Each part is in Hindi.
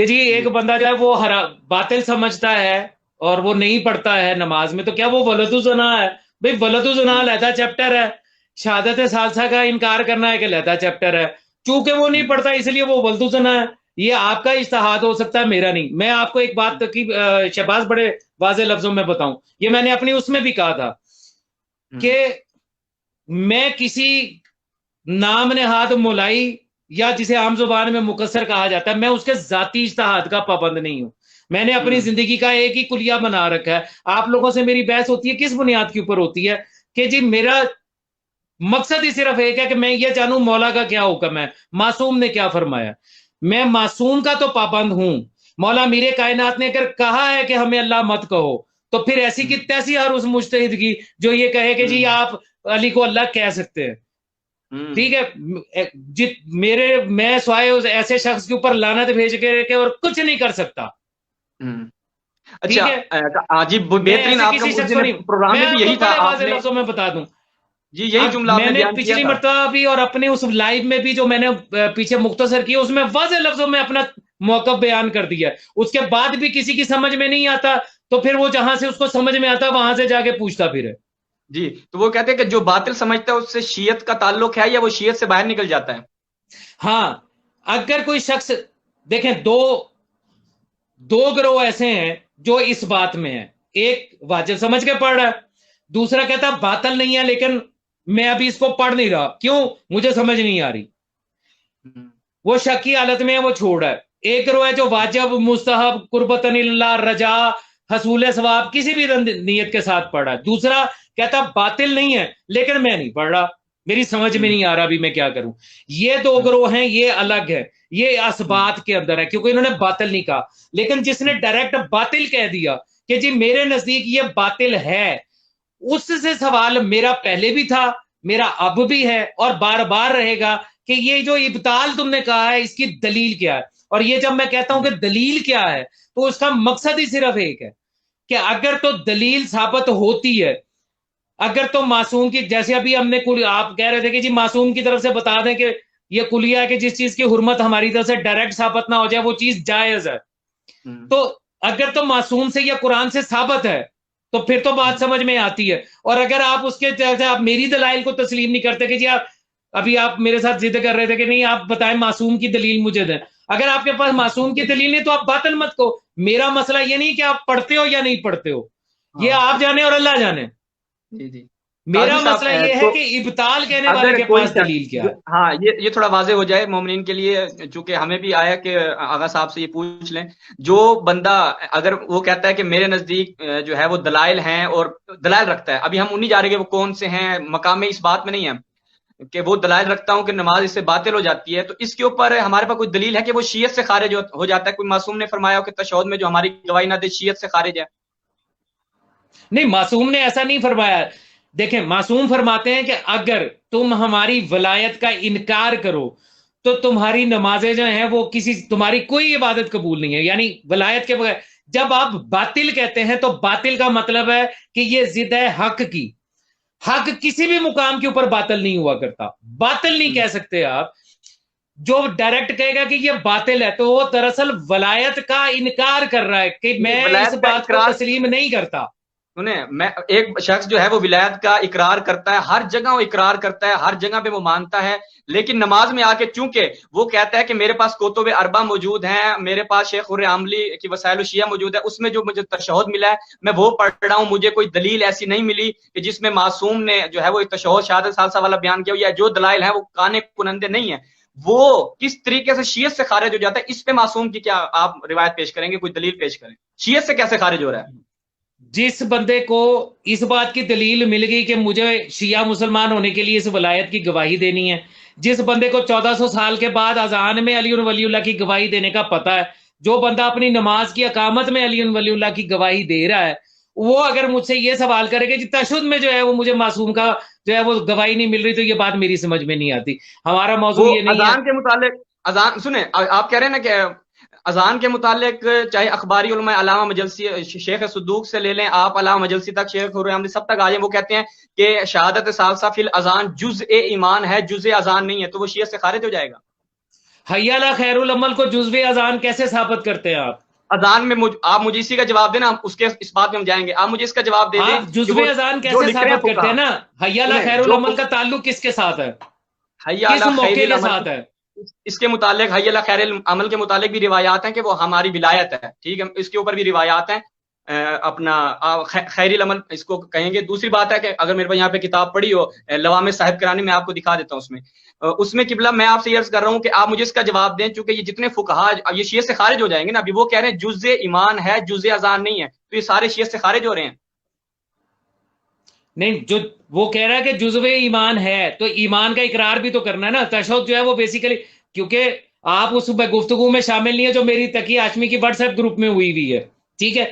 कि जी एक बंदा जो है वो हरा बातिल समझता है और वो नहीं पढ़ता है नमाज में, तो क्या वो वलदु जना है? भाई वलदु जना लहदा चैप्टर है, शहादत सालसा का इनकार करना है कि लहदा चैप्टर है, चूंकि वो नहीं पढ़ता इसलिए वो वलदु जना है। ये आपका इज्तिहाद हो सकता है, मेरा नहीं। मैं आपको एक बात की शहबाज बड़े वाजे लफ्जों में बताऊं, ये मैंने अपनी उसमें भी कहा था कि मैं किसी नाम नेहाद मुलाई या जिसे आम जुबान में मुकस्सर कहा जाता है, मैं उसके जाती इज्तिहाद का पाबंद नहीं हूं। मैंने अपनी जिंदगी का एक ही कुलिया बना रखा है। आप लोगों से मेरी बहस होती है किस बुनियाद के ऊपर होती है? कि जी मेरा मकसद ही सिर्फ एक है कि मैं ये जानूं मौला का क्या हुक्म है, मासूम ने क्या फरमाया। मैं मासूम का तो पाबंद हूं। मौला मीरे कायनात ने अगर कहा है कि हमें अल्लाह मत कहो, तो फिर ऐसी की तैसी हर उस मुजतहिद की जो ये कहे कि जी आप अली को अल्लाह कह सकते हैं। ठीक है, जित मेरे मैं स्वाय उस ऐसे शख्स के ऊपर लानत भेज के और कुछ नहीं कर सकता। अच्छा। ठीक है, जी मैं बेहतरीन, ऐसे आपका किसी उस शख्स को दिन नहीं। प्रोग्राम मैं में भी आपको यही था, बड़े वाजे आपने लफ्जों में बता दूं, जी यही अब जुमला आपने मैंने बयान किया पिछली था। मरतबा भी और अपने उस लाइव में भी जो मैंने पीछे मुख्तसर किया उसमें वाज़े लफ्जों में अपना मौक़िफ़ बयान कर दिया। उसके बाद भी किसी की समझ में नहीं आता, तो फिर वो जहां से उसको समझ में आता वहां से जाके पूछता फिर। जी, तो वो कहते हैं कि जो बातिल समझता है उससे शीयत का ताल्लुक है या वो शीयत से बाहर निकल जाता है? हाँ, अगर कोई शख्स, देखें, दो दो गिरोह ऐसे हैं जो इस बात में है। एक वाजिब समझ के पढ़ रहा है, दूसरा कहता बातल नहीं है लेकिन मैं अभी इसको पढ़ नहीं रहा, क्यों? मुझे समझ नहीं आ रही। वो शक की हालत में है, वो छोड़ रहा है। एक गिरोह है जो वाजिब मुस्तहब कुर्बतनिल्लाह रजा हसूल सवाब किसी भी नीयत के साथ पढ़ रहा है। दूसरा कहता बातिल नहीं है लेकिन मैं नहीं पढ़ रहा, मेरी समझ में नहीं आ रहा अभी मैं क्या करूं। ये दो गिरोह हैं, ये अलग है, ये असबात के अंदर है क्योंकि इन्होंने बातिल नहीं कहा। लेकिन जिसने डायरेक्ट बातिल कह दिया कि जी मेरे नजदीक ये बातिल है, उससे सवाल मेरा पहले भी था, मेरा अब भी है और बार बार रहेगा कि ये जो इब्ताल तुमने कहा है इसकी दलील क्या है। और ये जब मैं कहता हूं कि दलील क्या है, तो उसका मकसद ही सिर्फ एक है कि अगर तो दलील साबित होती है, अगर तो मासूम की, जैसे अभी हमने आप कह रहे थे कि जी मासूम की तरफ से बता दें कि ये कुलिया है कि जिस चीज की हुर्मत हमारी तरफ से डायरेक्ट साबित ना हो जाए वो चीज जायज है। तो अगर तो मासूम से या कुरान से साबित है तो फिर तो बात समझ में आती है। और अगर आप उसके जैसे आप मेरी दलाइल को तस्लीम नहीं करते कि जी आप अभी आप मेरे साथ जिद कर रहे थे कि नहीं आप बताएं मासूम की दलील मुझे दें, अगर आपके पास मासूम की दलील नहीं तो आप बातल मत को। मेरा मसला ये नहीं कि आप पढ़ते हो या नहीं पढ़ते हो, ये हाँ आप जाने और अल्लाह जाने। जी जी। काजी मेरा साहब, मसला ये है तो कि इब्ताल कहने वाले अगर के कोई पास शख्स दलील क्या है। हाँ, ये थोड़ा वाज़ेह हो जाए मोमिनीन के लिए, चूंकि हमें भी आया कि आगा साहब से ये पूछ लें। जो बंदा अगर वो कहता है कि मेरे नजदीक जो है वो दलाइल हैं और दलाइल रखता है, अभी हम उन्हीं जा रहे हैं कि वो कौन से हैं, मकाम में इस बात में नहीं है कि वो दलाइल रखता हूं कि नमाज इससे बातिल हो जाती है, तो इसके ऊपर हमारे पास कोई दलील है कि वो शीयत से खारिज हो जाता है? कोई मासूम ने फरमाया हो कि तशहुद में जो हमारी गवाही ना दे शीयत से खारिज है? नहीं, मासूम ने ऐसा नहीं फरमाया। देखें, मासूम फरमाते हैं कि अगर तुम हमारी वलायत का इनकार करो तो तुम्हारी नमाजें जो हैं वो किसी तुम्हारी कोई इबादत कबूल नहीं है, यानी वलायत के बगैर। जब आप बातिल कहते हैं तो बातिल का मतलब है कि ये जिद है हक की। हक किसी भी मुकाम के ऊपर बातिल नहीं हुआ करता, बातिल नहीं कह सकते आप। जो डायरेक्ट कहेगा कि ये बातिल है तो वो दरअसल वलायत का इनकार कर रहा है कि नहीं, मैं इस विलायत का बात को इकरार तस्लीम नहीं करता। सुने, मैं एक शख्स जो है वो विलायत का इकरार करता है, हर जगह वो इकरार करता है, हर जगह पे वो मानता है, लेकिन नमाज में आके चूंकि वो कहता है कि मेरे पास कुतुब अरबा मौजूद हैं, मेरे पास शेख उर आमली की वसाइल शिया मौजूद है, उसमें जो मुझे तशहुद मिला है मैं वो पढ़ रहा हूँ, मुझे कोई दलील ऐसी नहीं मिली कि जिसमें मासूम ने जो है वो तशहुद शहादत सालसा वाला बयान किया, या जो दलाइल है वो काने कुनंदे नहीं है, वो किस तरीके से शीयत से खारिज हो जाता है? इस पे मासूम की क्या आप रिवायत पेश करेंगे, कोई दलील पेश करें, शीयत से कैसे खारिज हो रहा है? जिस बंदे को इस बात की दलील मिल गई कि मुझे शिया मुसलमान होने के लिए इस वलायत की गवाही देनी है, जिस बंदे को 1400 साल के बाद अजान में अली वलीउल्लाह की गवाही देने का पता है, जो बंदा अपनी नमाज की अकामत में अली वलीउल्लाह की गवाही दे रहा है, वो अगर मुझसे ये सवाल करे कि तशहुद में जो है वो मुझे मासूम का जो है वो गवाही नहीं मिल रही, तो ये बात मेरी समझ में नहीं आती। हमारा मौजू वो ये नहीं है। अजान के मुतालिक, अजान सुने, आप कह रहे हैं ना कि अजान के मुतालिक चाहे अखबारी उलमा अलामा मजलसी शेख सदूक से ले लें, आप अलामा मजलसी तक शेख हुर्रम सब तक आ जाए, वो कहते हैं कि शहादत सालसा फिल अजान जुज ए ईमान है, जुज ए अजान नहीं है, तो वो शियत से खारिज हो जाएगा? हय्या ला खैरुल अमल को जुज़्वे अजान कैसे साबित करते हैं आप? अजान में आप मुझे इसी का जवाब देना, हम उसके इस बात में हम जाएंगे। आप मुझे इसका जवाब दे दें आप कि वो जुज़्वे अजान जो कैसे लिख रहे हैं साबित करते हैं फुकहा, ना, हय्या ला सुने खैरुल जो अमल का ताल्लुक किसके साथ है, हय्या किस अला मौके खैरिल के अमल, साथ है? इसके मुतालिक हय्या अला खैरिल अमल के मुतालिक भी रिवायात हैं कि वो हमारी विलायत है, ठीक है, इसके ऊपर भी रिवायात हैं। अपना खैरिल अमल इसको कहेंगे। दूसरी बात है कि अगर मेरे पास यहाँ पे किताब पड़ी हो लवामे साहिब करानी, मैं आपको दिखा देता हूँ उसमें। उसमें किबला मैं आपसे अर्ज कर रहा हूँ कि आप मुझे इसका जवाब दें, चूंकि ये जितने फुकहा ये शियत से खारिज हो जाएंगे ना, अभी वो कह रहे हैं जुज़्ए ईमान है, जुज़्ए अजान नहीं है, तो ये सारे शियत से खारिज हो रहे हैं। नहीं, जो वो कह रहा है कि जुज़्वे ईमान है, तो ईमान का इकरार भी तो करना है ना। तशहुद जो है वो बेसिकली, क्योंकि आप उस गुफ्तगू में शामिल नहीं है जो मेरी तकी आशमी की व्हाट्सएप ग्रुप में हुई हुई है, ठीक है।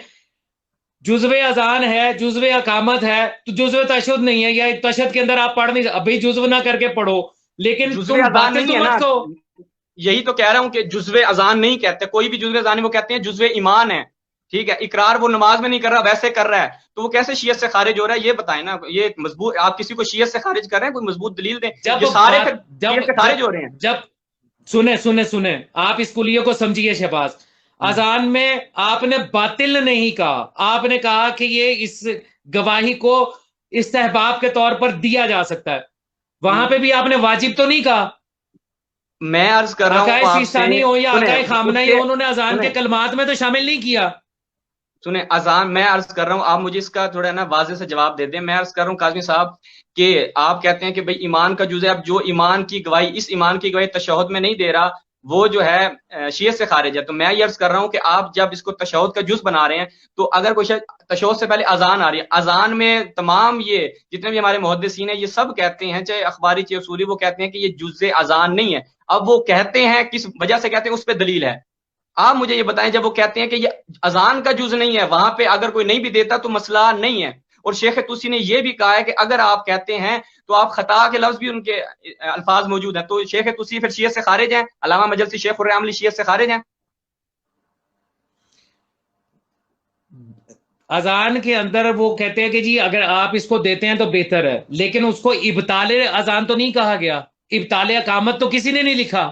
जुज़्वे अजान है, जुज़्वे अकामत है, तो जुज़्वे तशहुद नहीं है, या तशहद के अंदर आप पढ़ नहीं, अभी जुज़्व ना करके पढ़ो, लेकिन जुज़्वे तुम अजान बातिल नहीं तो है मत ना, कहो। यही तो कह रहा हूं कि जुज़्वे अजान नहीं कहते, कोई भी जुज़्वे अजान नहीं, वो कहते हैं जुज़्वे ईमान है, ठीक है। इकरार वो नमाज में नहीं कर रहा, वैसे कर रहा है, तो वो कैसे शियत से खारिज हो रहा है, ये बताएं ना। ये मजबूत, आप किसी को शियत से खारिज कर रहे हैं, कोई मजबूत दलील दें। जब ये सारे फिर बात शियत जब से खारिज जब हो रहे हैं। जब सुने सुने सुने, आप इस कुलिये को समझिए शहबाज। अजान में आपने बातिल नहीं कहा, आपने कहा कि ये इस गवाही को इस्तेहबाब के तौर पर दिया जा सकता है। वहां पे भी आपने वाजिब तो नहीं कहा। मैं अर्ज कर रहा अकाए हूं आपसे, सिस्तानी हो या सुने अकाए खामनाई उसके हो, उन्होंने अजान के सुने कलमात में तो शामिल नहीं किया। सुने अजान, मैं अर्ज कर रहा हूं, आप मुझे इसका थोड़ा ना वाजे से जवाब दे दें। मैं अर्ज कर रहा हूं काज़मी साहब कि आप कहते हैं कि भाई ईमान का जुज़ है, अब जो ईमान की गवाही, इस ईमान की गवाही तशहुद में नहीं दे रहा, वो जो है शियत से खारिज है। तो मैं ये अर्ज कर रहा हूं कि आप जब इसको तशहुद का जुज़ बना रहे हैं, तो अगर कोई तशहुद से पहले अजान आ रही है, अजान में तमाम ये जितने भी हमारे मुहद्दिसीन हैं, ये सब कहते हैं, चाहे अखबारी चाहे उसूली, वो कहते हैं कि ये जुज़्ए अजान नहीं है। अब वो कहते हैं किस वजह से कहते हैं, उस पर दलील है। आप मुझे ये बताएं, जब वो कहते हैं कि ये अजान का जुज नहीं है, वहां पे अगर कोई नहीं भी देता तो मसला नहीं है। और शेख तुसी ने ये भी कहा है कि अगर आप कहते हैं तो आप खता के लफ्ज भी उनके अल्फाज मौजूद हैं, तो शेख तुसी फिर शियत से खारिज हैं, अलामा मजलसी शेख उर्रे शियत से खारिज हैं। अजान के अंदर वो कहते हैं कि जी अगर आप इसको देते हैं तो बेहतर है, लेकिन उसको इब्ताले अजान तो नहीं कहा गया, इब्ताले अकामत तो किसी ने नहीं लिखा।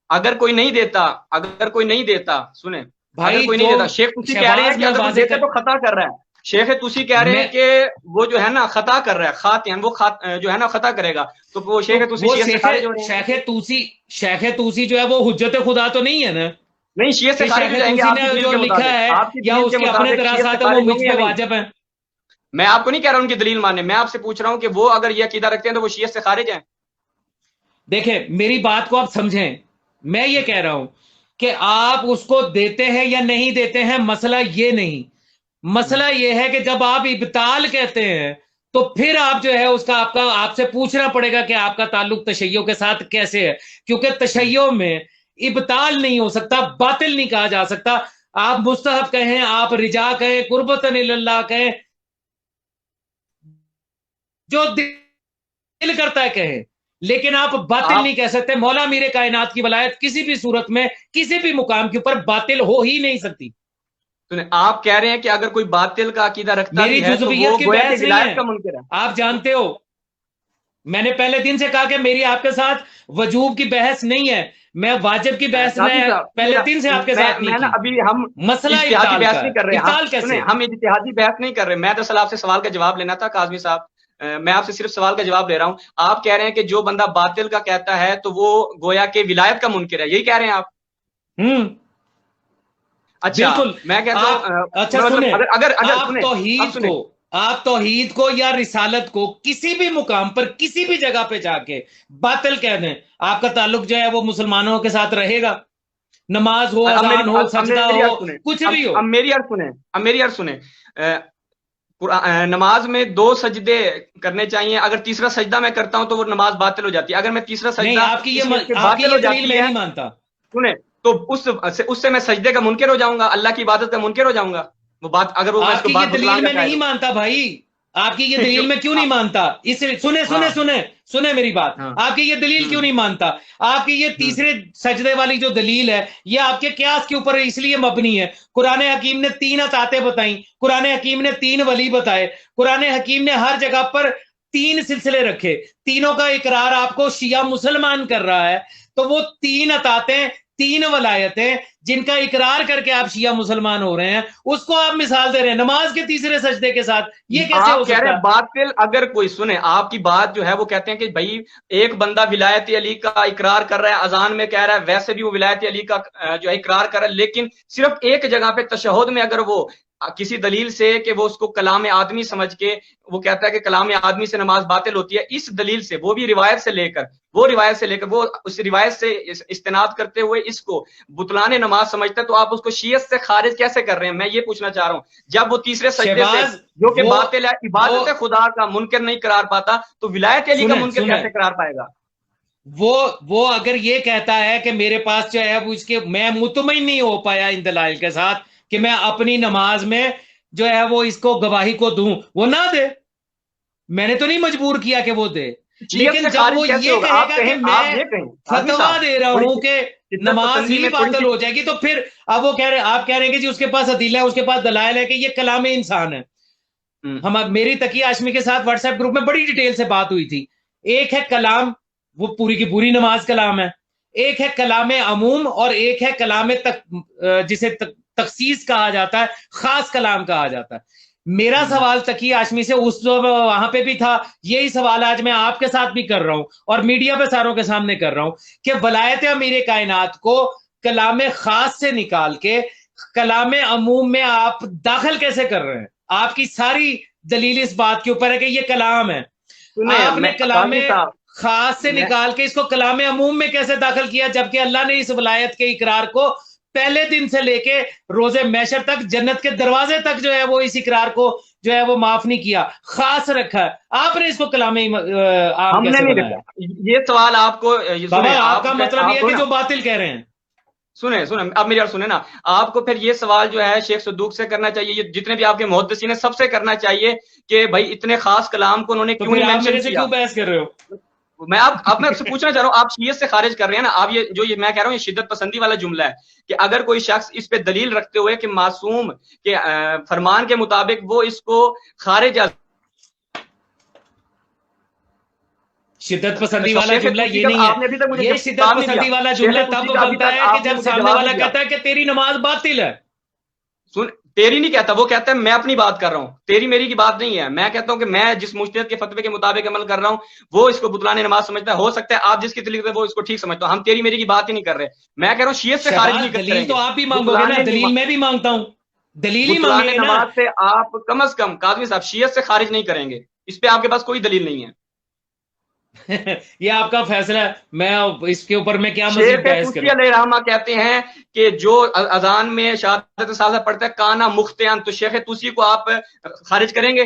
अगर कोई नहीं देता, अगर कोई नहीं देता, सुने, अगर भाई कोई तो नहीं देता, शेख तुसी कह रहे हैं शहबाज कि में अगर कोई वाजे देता कर, तो खता कर रहा है। शेख तुसी कह रहे मैं हैं कि वो जो है ना खता कर रहा है, खातियान वो जो है ना खता करेगा, तो वो तो शेख तुसी वो शियत से खारिज हो रहे हैं। शेख तूसी जो है वो हुज्जत खुदा तो नहीं है ना, नहीं, शियत से कि खारिज शेख हो जाएंगे तूसी आपकी ने दलील जो के लिखा मुताबिक, है आपकी या दलील के उसके अपने मुताबिक शियत से दरासात है वो खारिज मुझ होंगे या पे नहीं। वाजिब है। मैं आपको नहीं कह रहा उनकी दलील माने, मैं आपसे पूछ रहा हूं कि वो अगर ये अकीदा रखते हैं तो वो शियत से खारिज हैं। देखें मेरी बात को आप समझें, मैं ये कह रहा हूं कि आप उसको देते हैं या नहीं देते हैं, मसला ये नहीं, मसला ये है कि जब आप इब्ताल कहते हैं तो फिर आप जो है उसका आपका आपसे पूछना पड़ेगा कि आपका ताल्लुक तशय्यो के साथ कैसे है, क्योंकि तशय्यो में इब्ताल नहीं हो सकता, बातिल नहीं कहा जा सकता। आप मुस्तहब कहें, आप रिजा कहें, कुर्बतन इल्लल्लाह कहें, जो दिल करता है कहें, लेकिन आप बातिल आप नहीं कह सकते। मौला मीरे कायनात की वलायत किसी भी सूरत में किसी भी मुकाम के ऊपर बातिल हो ही नहीं सकती। सुने, आप कह रहे हैं कि अगर कोई बातिल का अकीदा रखता भी मेरी है तो जुज़वियत वो की गोया के बहस नहीं विलायत है, का मुनकिर है। आप जानते हो मैंने पहले दिन से कहा कि मेरी आपके साथ वजूब की बहस नहीं है, मैं वाजिब की बहस काजी मैं साहब पहले दिन से आपके साथ नहीं मैं ना की। अभी हम मसला इज्तिहादी इब्ताल बहस का नहीं है, कर रहे हैं, हम इब्ताल सुने, कैसे? हम इज्तिहादी बहस नहीं कर रहे। मैं दरअसल आपसे सवाल का जवाब लेना था काजमी साहब। मैं आपसे सिर्फ सवाल का जवाब ले रहा हूं। आप कह रहे हैं कि जो बंदा बातिल का कहता है तो वो गोया के विलायत का मुनकिर है, यही कह रहे हैं आप? हम्म, अच्छा, बिल्कुल। मैं कहता आप हूँ अच्छा मतलब सुने, अगर अगर अगर आप सुने, अब तौहीद सुने, को आप तौहीद को या रिसालत को किसी भी मुकाम पर किसी भी जगह पे जाके बातिल कह दें, आपका ताल्लुक जो है वो मुसलमानों के साथ रहेगा। नमाज हो, अजान हो, अब सजदा मेरी हो, अर्ज सुने, कुछ भी हो। अब मेरी अर्ज सुने, अब मेरी अर्ज सुने। नमाज में 2 सजदे करने चाहिए, अगर तीसरा सजदा मैं करता हूं तो वो नमाज बातिल हो जाती है। अगर मैं तीसरा नहीं, सजदा इस नीयत से बातिल आपकी हो ये दलील जाती मैं है, नहीं मानता। सुने, तो उससे मैं सजदे का मुनकिर हो जाऊंगा, अल्लाह की इबादत का मुनकिर हो जाऊंगा। वो बात अगर वो मैं इसको आपकी ये बात दलील बुतलान का में शायद नहीं हो। मानता भाई, आपकी ये क्यों? दलील में क्यों नहीं मानता, इसलिए सुने सुने हाँ, सुने सुने मेरी बात, हाँ, आपकी ये दलील क्यों नहीं मानता? आपकी ये हम्म, तीसरे सजदे वाली जो दलील है ये आपके क्यास के ऊपर इसलिए मबनी है। कुरान हकीम ने 3 अताते बताई, कुरान हकीम ने 3 वली बताए, कुरान हकीम ने हर जगह पर 3 सिलसिले रखे, तीनों का इकरार आपको शिया मुसलमान कर रहा है, तो वो 3 अतातें, 3 वलायतें जिनका इकरार करके आप शिया मुसलमान हो रहे हैं, उसको आप मिसाल दे रहे हैं नमाज के तीसरे सजदे के साथ। ये कैसे हो आप कह रहे सकता हैं है? बातिल, अगर कोई सुने आपकी बात जो है, वो कहते हैं कि भाई एक बंदा विलायत अली का इकरार कर रहा है, अजान में कह रहा है, वैसे भी वो विलायत अली का जो है इकरार कर रहा है, लेकिन सिर्फ एक जगह पे तशहुद में अगर वो किसी दलील से कि वो उसको कलाम आदमी समझ के वो कहता है कि कलाम आदमी से नमाज बातिल होती है, इस दलील से, वो भी रिवायत से लेकर, वो उस रिवायत से इस्तेनाद करते हुए इसको बुतलाने नमाज समझता है, तो आप उसको शीयत से खारिज कैसे कर रहे हैं? मैं ये पूछना चाह रहा हूं। जब वो तीसरे सजदे से, शहबाज, जो कि वो बातिल है, इबादत है खुदा का, मुनकर नहीं करार पाता, तो विलायत अली का सुने मुनकर सुने कैसे करार पाएगा? वो अगर ये कहता है कि मेरे पास जो है वो इसके, मैं मुतमईन नहीं हो पाया इन दलाइल के साथ कि मैं अपनी नमाज में जो है वो इसको गवाही को दूं, वो ना दे। मैंने तो नहीं मजबूर किया कि वो दे। शीयत लेकिन से जब खारिज वो कैसे ये होगा? आप कहेगा कि कहें, आप मैं ये कहें आदमी फतवा साहब, दे रहा थोड़ी हूं सी कि शिद्दत नमाज पसंदी ही में थोड़ी बातिल सी। हो जाएगी, तो फिर अब वो कह रहे, आप कह रहे हैं कि जी उसके पास अदीला है, उसके पास दलाइल है कि ये कलाम इंसान है। हम मेरी तकिया आशमी के साथ व्हाट्सएप ग्रुप में बड़ी डिटेल से बात हुई थी। एक है कलाम, वो पूरी की पूरी नमाज कलाम है। एक है कलाम अमूम और एक है कलाम जिसे तखसीस कहा जाता है, खास कलाम कहा जाता है। मेरा सवाल तकी आशमी से उस वहां पे भी था, यही सवाल आज मैं आपके साथ भी कर रहा हूं और मीडिया पे सारों के सामने कर रहा हूं कि वलायत अमीर कायनात को कलाम खास से निकाल के कलाम अमूम में आप दाखिल कैसे कर रहे हैं? आपकी सारी दलील इस बात के ऊपर है कि ये कलाम है। सुने आपने मैं कलाम काजी साहब, खास से मैं निकाल के इसको कलाम अमूम में कैसे दाखिल किया, जबकि अल्लाह ने इस वलायत के इकरार को पहले दिन से लेके रोजे मैशर तक, जन्नत के दरवाजे तक जो है वो इस इकरार को जो है वो माफ नहीं किया, खास रखा है। आपने इसको कलाम आम हमने कैसे नहीं बनाया? देखा ये सवाल आपको, बाबा सुने आपका मतलब ये है आपको कि ना, जो बातिल कह रहे हैं। सुने सुने अब मेरी बात सुने ना। आपको फिर ये सवाल जो है शेख सद्दूक से करना चाहिए, ये जितने भी आपके मुहद्दिसीन है सबसे करना चाहिए कि भाई इतने खास कलाम को उन्होंने तो क्यों फिर नहीं आप मेंशन मेरे से किया? क्यों बहस कर रहे हो? मैं अब मैं आपसे पूछना चाह रहा हूँ, आप शीयत से खारिज कर रहे हैं ना, आप ये जो ये मैं कह रहा हूँ, ये शिद्दत पसंदी वाला जुमला है कि अगर कोई शख्स इस पे दलील रखते हुए कि मासूम के फरमान के मुताबिक वो इसको खारिज, शिद्दत पसंदी तो वाला शेख जुमला तूसी ये का नहीं है। आपने अभी तक मुझे ये शिद्दत जवाब नहीं दिया। पसंदी वाला जुमला शेख तब तूसी का अभी बनता तक है कि आपने जब मुझे सामने जवाब वाला नहीं दिया। कहता है कि तेरी नमाज बातिल है। सुन, तेरी नहीं कहता, वो कहता है मैं अपनी बात कर रहा हूँ, तेरी मेरी की बात नहीं है। मैं कहता हूँ कि मैं जिस मुज्तहिद के फतवे के मुताबिक अमल कर रहा हूँ, वो इसको बुतलाने नमाज समझता है। हो सकता है आप जिसकी दलील वो इसको ठीक समझते हो, हम तेरी मेरी की बात ही नहीं कर रहे। मैं कह रहा हूँ शीयत से खारिज नहीं शहबाज, दलील तो करेंगे, आप भी मांगोगे ना, बुतलाने दलील मैं भी मांगता हूं, दलील ही बुतलाने मांगेंगे ना। नमाज से आप कम अज कम काजमी साहब शीयत से खारिज नहीं करेंगे। इस पे आपके पास कोई दलील नहीं है। ये आपका फैसला है, मैं इसके ऊपर मैं क्या मजीद शेख बहस तुसी करूं? अलैहिर्रहमा कहते हैं कि जो अजान में शहादत साजा पढ़ता है काना मुख्तियान, तो शेख तुसी को आप खारिज करेंगे,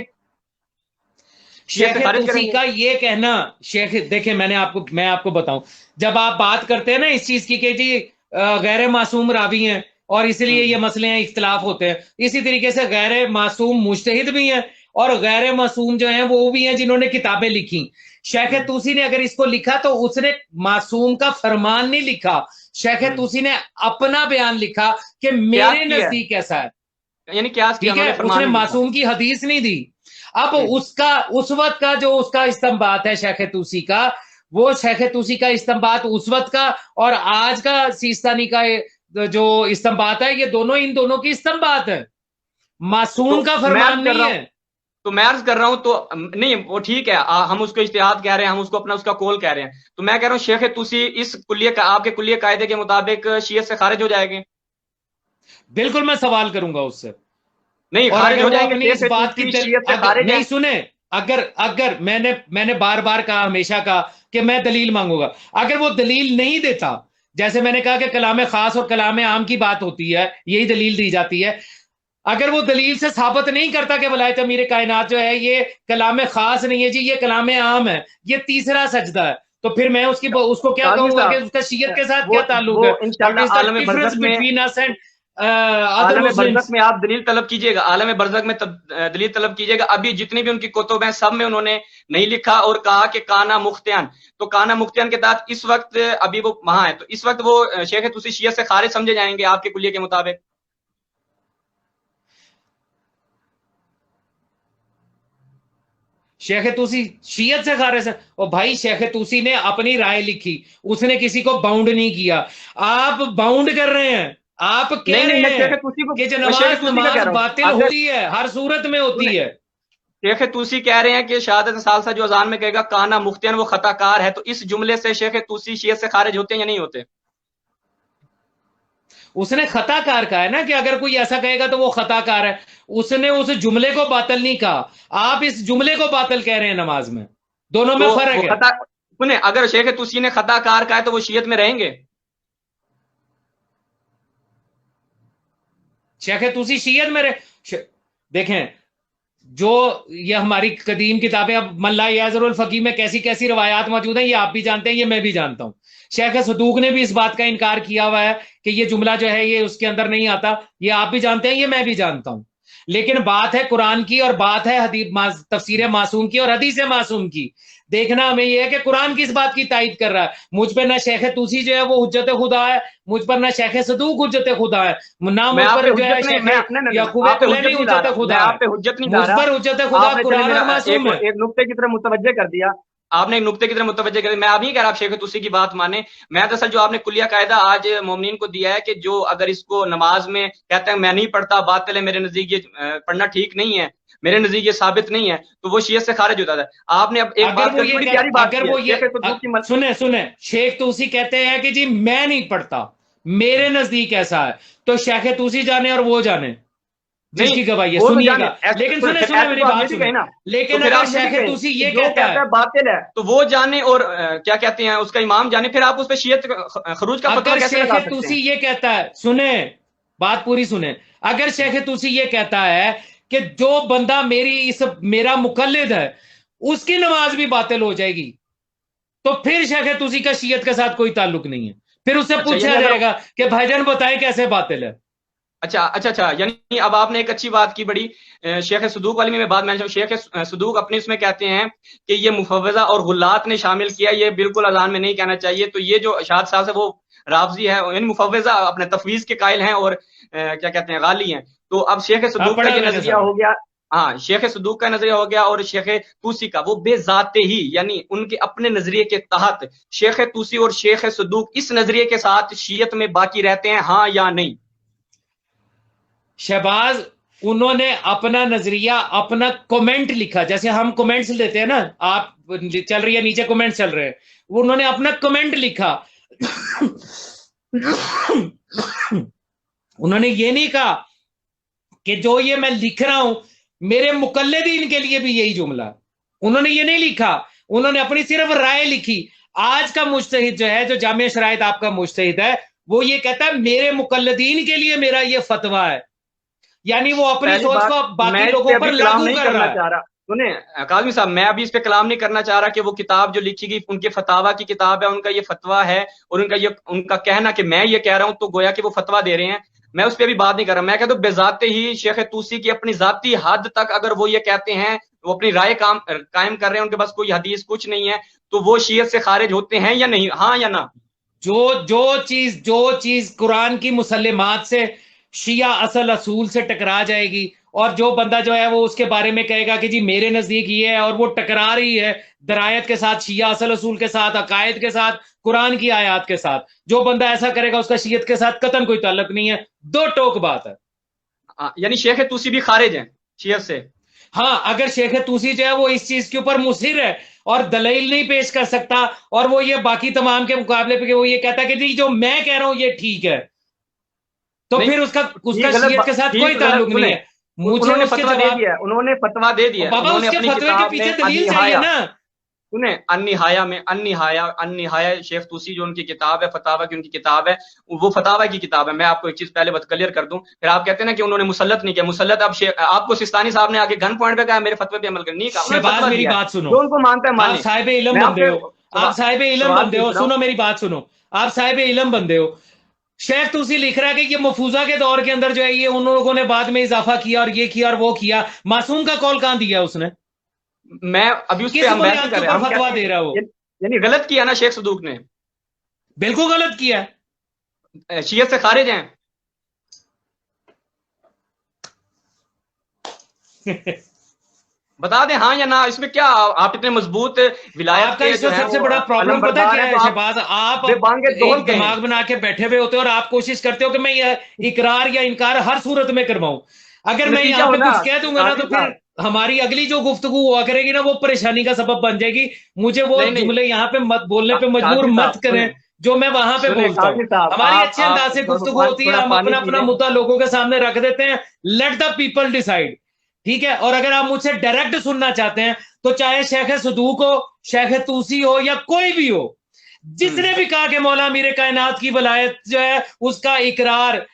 शीयत शेख से खारिज तुसी करेंगे? का ये कहना, शेख देखिए, मैं आपको बताऊं, जब आप बात करते हैं ना इस चीज की कि जी गैर मासूम रावी हैं और इसलिए ये मसले हैं, इख्तलाफ होते हैं, इसी तरीके से गैर मासूम मुजतहिद भी हैं और गैर मासूम जो हैं वो भी हैं जिन्होंने किताबें लिखी। शेख तूसी ने अगर इसको लिखा तो उसने मासूम का फरमान नहीं लिखा, शेख तूसी ने अपना बयान लिखा कि क्यास मेरे किया है, नजदीक ऐसा है। यानी क्यास किया, ठीक है, उन्होंने फरमान उसने नहीं लिखा। मासूम की हदीस नहीं दी। अब उसका उस वक्त का जो उसका इस्तेमाल है शेख तूसी का, वो शेख तूसी का इस्तेमाल उस वक्त का और आज का सीस्तानी का जो इस्तेमाल है, ये दोनों इन दोनों की इस्तेमाल है, तो मासूम का मैं अर्ज फरमान कर नहीं रहा हूँ, है। तो मैं अर्ज कर रहा हूं, तो नहीं वो ठीक है, हम उसको इज्तिहाद कह रहे हैं, हम उसको अपना उसका कौल कह रहे हैं, तो मैं कह रहा हूँ शेख तुसी इस कुल्लिये का आपके कुल्लिये कायदे के मुताबिक शीयत से खारिज हो जाएंगे? बिल्कुल मैं सवाल करूंगा उससे। नहीं, और खारिज अगर हो वो जाएंगे, अपनी इस शेख बात की तुसी शीयत से अगर खारिज है? नहीं सुने, अगर अगर मैंने बार बार कहा, हमेशा कहा कि मैं दलील मांगूंगा, अगर वो दलील नहीं देता, जैसे मैंने कहा कि कलाम खास और कलाम आम की बात होती है, यही दलील दी जाती है, अगर वो दलील से साबित नहीं करता कि वलायत अमीर कायनात जो है ये कलाम खास नहीं है जी, ये कलाम आम है, ये तीसरा सजदा है, तो फिर मैं उसको क्या काजमी कहूंगा कि साहब, उसका शीयत के साथ वो क्या ताल्लुक वो है? व्हाट इंशाल्लाह इज द आलम डिफरेंस बरज़ख में, बिटवीन अस एंड अदर आलम बरज़ख मुस्लिम्स? में आप दलील तलब कीजिएगा, आलम बरज़ख में दलील तलब कीजिएगा। अभी जितनी भी उनकी कुतुब हैं सब में उन्होंने नहीं लिखा और कहा कि काना मुख्तियान, तो काना मुख्तियान के तहत इस वक्त अभी वो वहां है, तो इस वक्त वो शेख तुसी शीयत से खारिज समझे जाएंगे आपके कुल्लिये के मुताबिक? शेख तूसी शियत से खारिज है। और भाई शेख तूसी ने अपनी राय लिखी, उसने किसी को बाउंड नहीं किया। आप बाउंड कर रहे हैं, आप कह नहीं नहीं, रहे मैं हैं शेख तूसी को, कि जो मैं शेख नमाज तूसी का कह नमाज रहा हूँ। बातिल अगर होती है, हर सूरत में होती है। शेख तूसी कह रहे हैं कि शहादत सालसा जो अजान में कहेगा काना मुख्तियन वो खताकार है, तो इस जुमले से शेख तूसी शियत से खारिज होते हैं या नहीं होते? उसने खताकार कहा है ना, कि अगर कोई ऐसा कहेगा तो वो खताकार है। उसने उस जुमले को बातिल नहीं कहा, आप इस जुमले को बातिल कह रहे हैं नमाज में। दोनों में तो वो फर्क है। खता, सुने, अगर शेख तूसी ने खताकार कहा है तो वो शियत में रहेंगे? शेख तूसी शियत में देखें, जो ये हमारी कदीम किताबें, अब मल्ला याजरुल फकीह में कैसी कैसी रवायात मौजूद हैं, ये आप भी जानते हैं, ये मैं भी जानता हूं। शेख सदूक ने भी इस बात का इनकार किया हुआ है कि ये जुमला जो है ये उसके अंदर नहीं आता, ये आप भी जानते हैं, ये मैं भी जानता हूं। लेकिन बात है कुरान की, और बात है तफसीर मासूम की और हदीस मासूम की। देखना हमें यह है कि कुरान किस बात की तायद कर रहा है। मुझ पर ना शेख तूसी जो है वो हुज्जत खुदा है, मुझ पर ना शेख सदूक हुज्जत खुदा है, ना मैं मुझ आप पे पर जो हुज्जत है नहीं, शेख मैं नहीं नहीं नहीं, याकूब आप पे कुलैनी हुज्जत नहीं ला हुज्जत रहा, मैं खुदा आप है। पे हुज्जत नहीं ला मुझ रहा। पर हुज्जत खुदा आपने चले कुरान और मेरा मासूम है। एक नुक्ते की तरफ मुतवज्जे कर दिया। आपने एक नुक्ते की तरफ मुतवज्जे कर दिया। मैं अभी कह रहा आप शेख तुसी की बात माने। मैं दरअसल जो आपने कुलिया कायदा आज मोमिनीन को दिया है कि जो अगर इसको नमाज में कहते हैं मैं नहीं पढ़ता, बातिल है, मेरे नजदीक ये पढ़ना ठीक नहीं है, मेरे नजदीक ये साबित नहीं है, तो वो शियत से खारिज होता है। आपने अब एक बात करके बड़ी प्यारी बात अगर की है, वो ये शेख सदूक की सुने सुने, शेख तूसी कहते हैं कि जी मैं नहीं पढ़ता, मेरे नजदीक ऐसा है, तो शेख तूसी जाने और वो जाने नहीं, जिसकी गवाही है, वो तो जाने सुनिएगा। ऐसे, लेकिन सुने सुने फिर सुने ऐसे मेरी तो आप ये बात भी कहें सुने। ना, तो लेकिन फिर अगर आप ये भी शेख कहें तूसी कि ये जो कहता कहता है, है बातिल है तो वो जाने और क्या कहते हैं उसका इमाम जाने, फिर आप उस पर शियत खरूज का फतवा अगर कैसे शेख लगा सकते तूसी हैं? ये कहता है, सुने बात पूरी सुने, अगर शेख तूसी ये कहता है कि जो बंदा मेरा मुकल्लिद है उसकी नमाज भी बातिल हो जाएगी, तो फिर शेख तूसी का शियत के साथ कोई ताल्लुक नहीं है। फिर उससे अच्छा यानी पूछा अगर, जाएगा कि भाईजान बताएं कैसे बातिल है। अच्छा अच्छा अच्छा, यानी अब आपने एक अच्छी बात की बड़ी, शेख सदूक वाली में मैं बात मैं शेख सदूक अपने इसमें कहते हैं कि ये मुफव्वज़ा और गुल्लात ने शामिल किया, ये बिल्कुल अजान में नहीं कहना चाहिए। तो ये जो शाद साहब है वो राफजी है, यानी मुफव्वज़ा अपने तफवीज के कायल हैं और क्या कहते हैं गाली हैं। तो अब शेख हाँ सदूक का पढ़ा ये मैंने नजरिया सब। हो गया। हाँ, शेख सदूक का नजरिया हो गया, और शेख तूसी का वो बेजाते ही यानी उनके अपने नजरिए के तहत शेख तूसी और शेख सदूक इस नजरिए के साथ शियत में बाकी रहते हैं, हाँ या नहीं? शहबाज, उन्होंने अपना नजरिया, अपना कमेंट लिखा, जैसे हम कमेंट्स लेते हैं ना, आप चल रही है नीचे कमेंट चल रहे हैं, वो उन्होंने अपना कमेंट लिखा। उन्होंने ये नहीं कहा कि जो ये मैं लिख रहा हूं मेरे मुकल्लिदीन के लिए भी यही जुमला। उन्होंने ये नहीं लिखा, उन्होंने अपनी सिर्फ राय लिखी। आज का मुज्तहिद जो है, जो जामिया शराइत आपका मुज्तहिद है, वो ये कहता है मेरे मुकल्लिदीन के लिए मेरा ये फतवा है, यानी वो अपनी पहली सोच बात, को बाकी मैं इस पे लोगों अभी पर कलाम लागू नहीं कर करना रहा है। चाह रहा। सुने काजमी साहब, मैं अभी इस पे कलाम नहीं करना चाह रहा कि वो किताब जो लिखी गई उनके फतावा की किताब है, उनका ये फतवा है, और उनका कहना कि मैं ये कह रहा हूं तो गोया कि वो फतवा दे रहे हैं। मैं उस पर भी बात नहीं कर रहा। मैं कहता हूं बेजाते ही शेख तूसी की अपनी जाती हद तक अगर वो ये कहते हैं, वो अपनी राय कायम कर रहे हैं, उनके पास कोई हदीस कुछ नहीं है, तो वो शियत से खारिज होते हैं या नहीं, हाँ या ना? जो चीज कुरान की मुसल्लमात से, शिया असल असूल से टकरा जाएगी, और जो बंदा जो है वो उसके बारे में कहेगा कि जी मेरे नजदीक ये है, और वो टकरा रही है दरायत के साथ, शिया असल असूल के साथ, अकायद के साथ, कुरान की आयत के साथ, जो बंदा ऐसा करेगा उसका शियत के साथ कतन कोई ताल्लुक नहीं है। दो टोक बात है। यानी शेख तूसी भी खारिज हैं शियत से? हाँ, अगर शेख तूसी जो है वो इस चीज के ऊपर मुसिर है और दलील नहीं पेश कर सकता, और वो ये बाकी तमाम के मुकाबले पे वो ये कहता है कि जी जो मैं कह रहा हूं ये ठीक है, तो नहीं, फिर उसका उसका ठीक गलत शियत के साथ कोई ठीक गलत ताल्लुक नहीं सुने, है। मुझे उन्होंने उसके फतवा दे जवाब, दिया है, उन्होंने फतवा दे दिया है, बाबा उन्होंने उसके अपनी फतवे के किताब में पीछे दलील चाहिए अन्निहाया, ना। सुने, अन्निहाया में अन्निहाया शेख तूसी जो उनकी किताब है, फतावा की उनकी किताब है, वो फतावा की किताब है। मैं आपको एक चीज पहले बात क्लियर कर दूं, फिर आप कहते हैं ना कि उन्होंने मुसल्लत नहीं किया। मुसल्लत अब आपको सिस्तानी साहब ने आगे गन पॉइंट पे कहा मेरे फतवे पे अमल कर, नहीं कहा, उन्होंने शहबाज फतवा मेरी दिया है, बात सुनो, जो उनको मानता है आप माने। साहिब इलम मैं बंदे आपसे हो, आप साहिब इलम सवाल बंदे हो, पूछ रहा हूँ। सुनो मेरी बात सुनो, आप साहिब इलम बंदे हो। शेख तूसी लिख रहा है कि ये मफूजा के दौर के अंदर जो है ये उन लोगों ने बाद में इजाफा किया और ये किया और वो किया। मासूम का कॉल कहां दिया उसने? मैं अभी उस पर किस हम बहस नहीं बुनियाद के कर रहे, ऊपर हम फतवा कहते दे रहा है वो? हैं यानी गलत किया ना शेख सदूक ने, बिल्कुल गलत किया शियत से खारिज हैं। है। बता दें हाँ या ना, इसमें क्या आप इतने मजबूत विलायत आपका के इस जो वक्त है सबसे वो बड़ा प्रॉब्लम पता है अलमबरदार क्या है, है तो आप शहबाज? आप बेबांगे दौल एक कहें। दिमाग बना के बैठे हुए होते हो और आप कोशिश करते हो कि मैं यह इकरार या इनकार हर सूरत में करवाऊं। अगर मैं नतीजा यहाँ हो पे ना कुछ कह दूंगा ना काजी तो साहब। फिर हमारी अगली जो गुफ्तगू हुआ करेगी ना वो परेशानी का सबब बन जाएगी। मुझे वो नहीं नहीं, जुमले यहाँ पे मत बोलने पे मजबूर काजी मत साहब करें सुने, जो मैं वहां पे सुने बोलता हूं। काजी साहब, हमारी अच्छे आप अंदाज से थोड़ा गुफ्तगू होती है, थोड़ा हम पानी अपना पी अपना लें। मुद्दा लोगों के सामने रख देते हैं। Let the people decide. ठीक है, और अगर आप मुझसे डायरेक्ट सुनना चाहते हैं तो चाहे शेख सदूक हो, शेख तूसी हो या कोई भी हो, जिसने भी कहा कि मौला मीरे कायनात की वलायत जो है उसका इकरार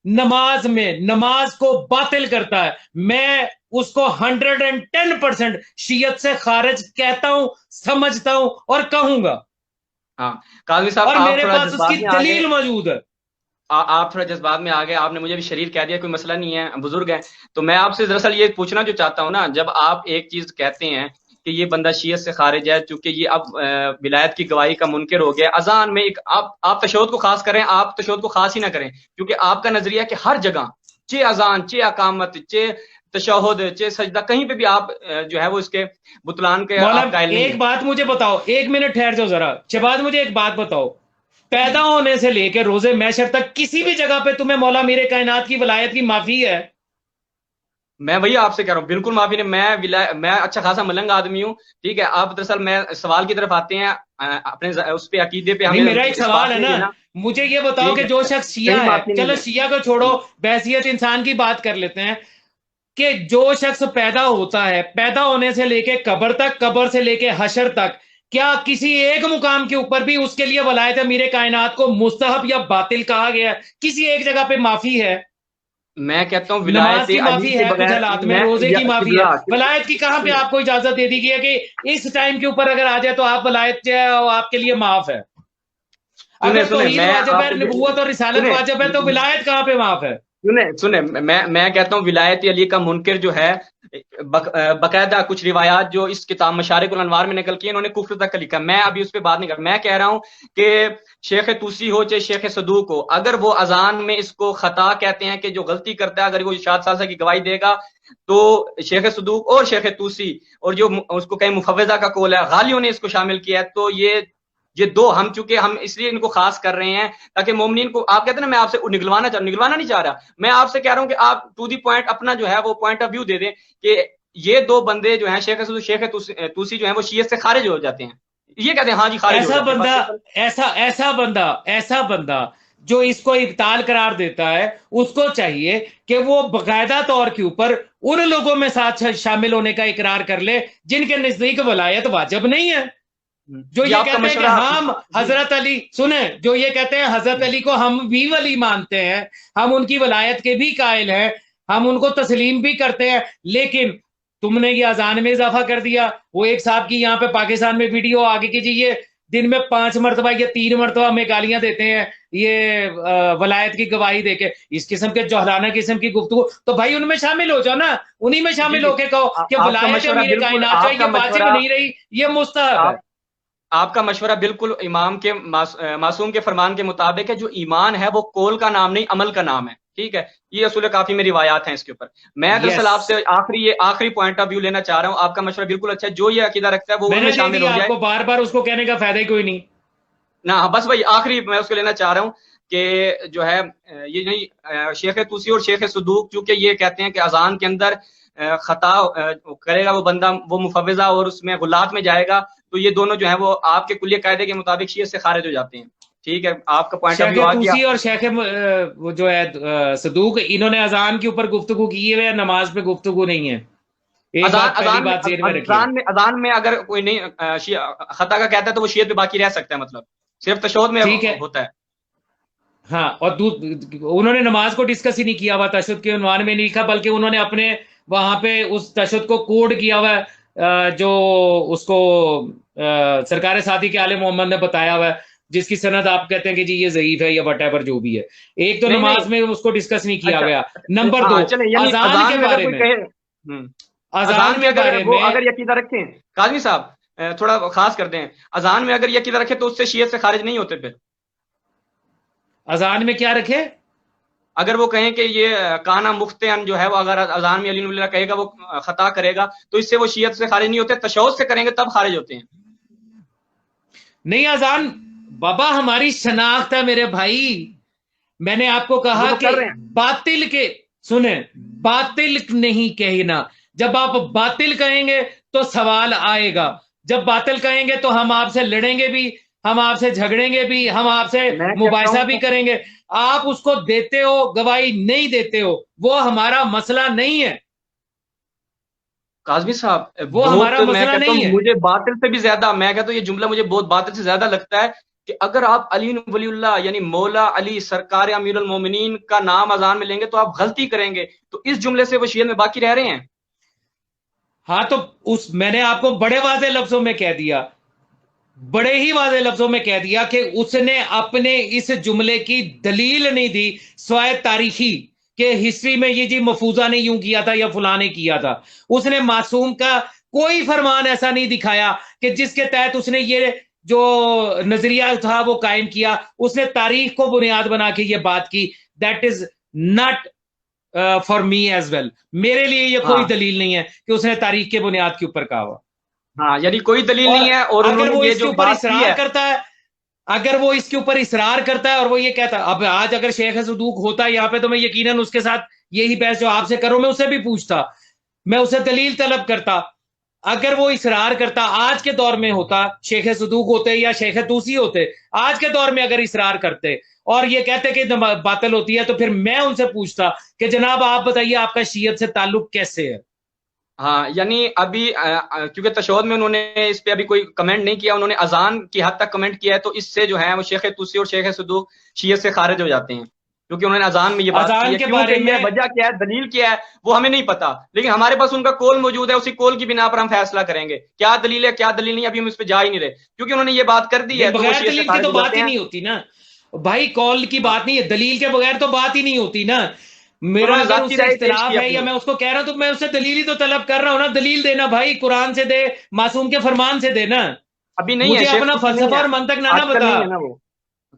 नमाज में नमाज को बातिल करता है, मैं उसको 110% शीयत से खारिज कहता हूं, समझता हूं और कहूंगा। हाँ काजी साहब, और आप मेरे थोड़ा पास उसकी जज्बात में आ गए। दलील मौजूद है। आप थोड़ा जज्बात में आ गए, आपने मुझे भी शरीर कह दिया, कोई मसला नहीं है, बुजुर्ग है। तो मैं आपसे दरअसल ये पूछना जो चाहता हूँ ना, जब आप एक चीज कहते हैं कि ये बंदा शीयत से खारिज है चूंकि ये अब विलायत की गवाही का मुनकिर हो गया, अजान में एक आप तशहद को खास करें, आप तशहद को खास ही ना करें, क्योंकि आपका नजरिया है कि हर जगह चे अजान, चे अकामत, चे तशहद, चे सजदा, कहीं पे भी आप जो है वो इसके बुतलान के मौला आप कायल नहीं एक है। बात मुझे बताओ, एक मिनट ठहर जाओ जरा शहबाज, मुझे एक बात बताओ। पैदा होने से लेकर रोजे मैशर तक किसी भी जगह पे तुम्हें मौला मेरे कायनात की वलायत की माफी है? मैं वही आपसे कह रहा हूँ, बिल्कुल माफी नहीं। मैं अच्छा खासा मलंग आदमी हूँ, ठीक है। आप दरअसल मैं सवाल की तरफ आते हैं, अपने उस पे अकीदे पे नहीं, हमें मेरा एक इस बात सवाल है नहीं ना, देना। मुझे ये बताओ ठीक कि है, जो शख्स शिया कहीं है, माफी नहीं चलो है। शिया को छोड़ो, बहसियत इंसान की बात कर लेते हैं, कि जो शख्स पैदा होता है, पैदा होने से लेके कब्र तक, कब्र से लेके हशर तक, क्या किसी एक मुकाम के ऊपर भी उसके लिए वलायत मीरे कायनात को मुस्तहब या बातिल कहा गया है? किसी एक जगह पे माफी है? मैं कहता हूँ नमाज विलायत की अली माफी के है कुछ बगैर हालात में, मैं रोजे की माफी है, किबला वलायत की कहां पे सुने आपको इजाजत दे दी गई है कि इस टाइम के ऊपर अगर आ जाए तो आप वलायत जो है वो आपके लिए माफ है? सुने अगर सुने तौहीद मैं वाजिब है, आपको नबूवत और रिसालत सुने वाजिब है, तो विलायत कहां पे माफ है? सुने सुने मैं कहता हूँ विलायत अली का मुनकिर जो है, बकायदा कुछ रिवायात जो इस किताब मशारिकुल अनवार में निकल की इन्होंने कुफ्र तक लिखा। मैं अभी उस पर बात नहीं कर, मैं कह रहा हूँ कि शेख तूसी हो चाहे शेख सदूक हो, अगर वो अजान में इसको खता कहते हैं कि जो गलती करता है, अगर वो इरशाद साहब की गवाही देगा, तो शेख सदूक और शेख तूसी और जो उसको कहीं मुफव्विज़ा का कौल है, गालियों ने इसको शामिल किया है, तो ये दो हम चुके, हम इसलिए इनको खास कर रहे हैं ताकि मोमिनीन को, आप कहते हैं ना मैं आपसे निगलवाना नहीं चाह रहा, मैं आपसे कह रहा हूं कि आप टू दी पॉइंट अपना जो है वो पॉइंट ऑफ व्यू दे दें कि ये दो बंदे जो हैं शेख तूसी जो है वो शीयत से खारिज हो जाते हैं, ये कहते हैं हाँ जी खारिज हो ऐसा जाते हैं, बस बंदा, सिंपल। ऐसा बंदा जो इसको इब्ताल करार देता है, उसको चाहिए कि वो बाकायदा तौर के ऊपर उन लोगों में साथ शामिल होने का इकरार कर ले जिनके नजदीक वलायत वाजिब नहीं है। जो जी ये आपका कहते हैं कि मशवरा हम जी हजरत अली, सुने, जो ये कहते हैं हजरत अली को हम भी वली मानते हैं, हम उनकी वलायत के भी कायल हैं, हम उनको तस्लीम भी करते हैं, लेकिन तुमने ये अजान में इजाफा कर दिया। वो एक साहब की यहाँ पे पाकिस्तान में वीडियो आगे कीजिए, दिन में 5 मरतबा या 3 मरतबा हमें गालियां देते हैं ये वलायत की गवाही देके। इस किस्म के जौहराना किस्म की गुफ्तगू, तो भाई उनमें शामिल हो जाओ ना, उन्हीं में जी शामिल जी होके कहो कि आपका वलायत है मशवरा मीरे बिल्कुल, कायनात है, आपका ये वाजिब मशवरा नहीं रही, ये मुस्तहब है। आप आपका मशवरा बिल्कुल इमाम के मासूम के फरमान के मुताबिक है, जो ईमान है वो कौल का नाम नहीं अमल का नाम है, ठीक है। ये असूल काफी में रिवायात हैं इसके ऊपर। मैं दरअसल यस, आपसे आखिरी पॉइंट ऑफ व्यू लेना चाह रहा हूँ, आपका मशवरा बिल्कुल अच्छा है, जो ये अकीदा रखता है वो उनमें मैंने दे शामिल दिया हो जाए आपको, बार बार उसको कहने का फायदा ही कोई नहीं। ना। हाँ, बस वही आखिरी मैं उसको लेना चाह रहा हूँ कि जो है ये नहीं शेख तूसी और शेख सदूक चूंकि ये कहते हैं कि अजान के अंदर खता करेगा वो बंदा, वो मुफव्विज़ा और उसमें गुलात में जाएगा, तो ये दोनों जो है वो आपके कुल्लिय कायदे के मुताबिक शीयत से खारिज हो जाते हैं, ठीक है। आपका पॉइंट ऑफ शेख व्यू आ गया। तूसी और शेख वो जो है सदूक, इन्होंने अजान के ऊपर गुफ्तगू की है, नमाज पे गुफ्तगू नहीं है। एक अजान बात, पहली अजान में बात जेहन में रखिए। अजान में अगर कोई नहीं खता का कहता है तो वो शीयत पे बाकी रह सकता है, मतलब सिर्फ तशहद में ठीक है, होता है। हाँ, और उन्होंने नमाज को डिस्कस ही नहीं किया हुआ, तशद्दुद के उन्वान में नहीं लिखा, बल्कि उन्होंने अपने वहां पे उस तशद्दुद को कोड किया हुआ है, जो उसको सरकार साथी के आले मोहम्मद ने बताया हुआ है, जिसकी सनद आप कहते हैं कि जी ये ज़ईफ है या वट जो भी है। एक तो नहीं नहीं, नमाज में उसको डिस्कस नहीं किया अच्छा गया। नंबर दो, हाँ चले, यानी अजान अजान के में अगर बारे कोई में, कहे अजान अजान में के अगर बारे वो में, अगर यकीदा रखें, काजमी साहब थोड़ा खास कर दें, अजान में अगर यकीदा रखे तो उससे शीयत से खारिज नहीं होते फिर। अजान में क्या रखे? अगर वो कहें कि ये काना मुख्तियन जो है वो अगर अजान में अली वली कहेगा वो खता करेगा, तो इससे वो शियत से खारिज नहीं होते, तशहुद से करेंगे तब खारिज होते हैं। नहीं, अजान बाबा हमारी शनाख्त है मेरे भाई। मैंने आपको वो कहा तो कि कर रहे हैं। बातिल के, सुने, बातिल नहीं कहना। जब आप बातिल कहेंगे तो सवाल आएगा, जब बातिल कहेंगे तो हम आपसे लड़ेंगे भी, हम आपसे झगड़ेंगे भी, हम आपसे मैं कहता मुबाहिसा भी हूँ करेंगे। आप उसको देते हो गवाही, नहीं देते हो, वो हमारा मसला नहीं है, काजमी साहब, वो बहुत, हमारा मैं मसला कहता नहीं हूँ है। मुझे बातिल से भी ज्यादा, मैं कहता हूँ ये जुमला मुझे बहुत बातिल से ज्यादा लगता है कि अगर आप अली वलीउल्लाह यानी मौला अली सरकार अमीरुल मोमिनीन का नाम अजान में लेंगे तो आप गलती करेंगे, तो इस जुमले से वो शियत में बाकी रह रहे हैं। हाँ तो उस मैंने आपको बड़े वाजे लफ्जों में कह दिया, बड़े ही वाजे लफ्जों में कह दिया कि उसने अपने इस जुमले की दलील नहीं दी स्वाय तारीखी कि हिस्ट्री में ये जी मफूजा ने यूं किया था या फुला ने किया था। उसने मासूम का कोई फरमान ऐसा नहीं दिखाया कि जिसके तहत उसने ये जो नजरिया था वो कायम किया। उसने तारीख को बुनियाद बना के ये बात की। That is not for me as well. मेरे लिए ये कोई हाँ दलील नहीं है कि उसने तारीख के बुनियाद के ऊपर कहा हुआ। हाँ, यानी कोई दलील और नहीं है, और अगर वो उन्होंने ये इसके जो ऊपर बात की इसरार है। करता है, अगर वो इसके ऊपर इसरार करता है और वो ये कहता है, अब आज अगर शेख सदूक होता यहाँ पे तो मैं यकीनन उसके साथ यही बहस जो आपसे करूं मैं उससे भी पूछता, मैं उसे दलील तलब करता। अगर वो इसरार करता, आज के दौर में होता, शेख सदूक होते या शेख तूसी होते, आज के दौर में अगर इसरार करते और ये कहते कि बातिल होती है, तो फिर मैं उनसे पूछता कि जनाब आप बताइए आपका शीयत से ताल्लुक कैसे है। हाँ, यानी अभी क्योंकि तशहूद में उन्होंने इस पे अभी कोई कमेंट नहीं किया, उन्होंने अजान की हद तक कमेंट किया है, तो इससे जो है वो शेख तुसी और शेख सदूक शियत से खारिज हो जाते हैं, क्योंकि उन्होंने अजान में ये बात की अजान है। के क्यों बारे कही है, में, वजह क्या है, दलील क्या है, वो हमें नहीं पता, लेकिन हमारे पास उनका कौल मौजूद है, उसी कौल की बिना पर हम फैसला करेंगे क्या दलील है क्या दलील नहीं, अभी हम इस पर जा ही नहीं रहे, क्योंकि उन्होंने ये बात कर दी नहीं है तो वो बगैर शियत से दलील की खारिज तो हो बात जाते ही हैं। नहीं होती ना भाई, कॉल की हाँ, बात नहीं है, दलील के बगैर तो बात ही नहीं होती ना। मेरा उन्होंने अगर जाती उससे राय पेश इख्तिलाफ की है या अपनी। मैं उसको कह रहा हूं तो मैं उससे दलील ही तो तलब कर रहा हूं ना। दलील देना भाई, कुरान से दे, मासूम के फरमान से दे ना। अभी नहीं है मुझे शेख अपना तुसी, नहीं फलसफा है और मंतक ना आजकल, बता। नहीं है ना वो।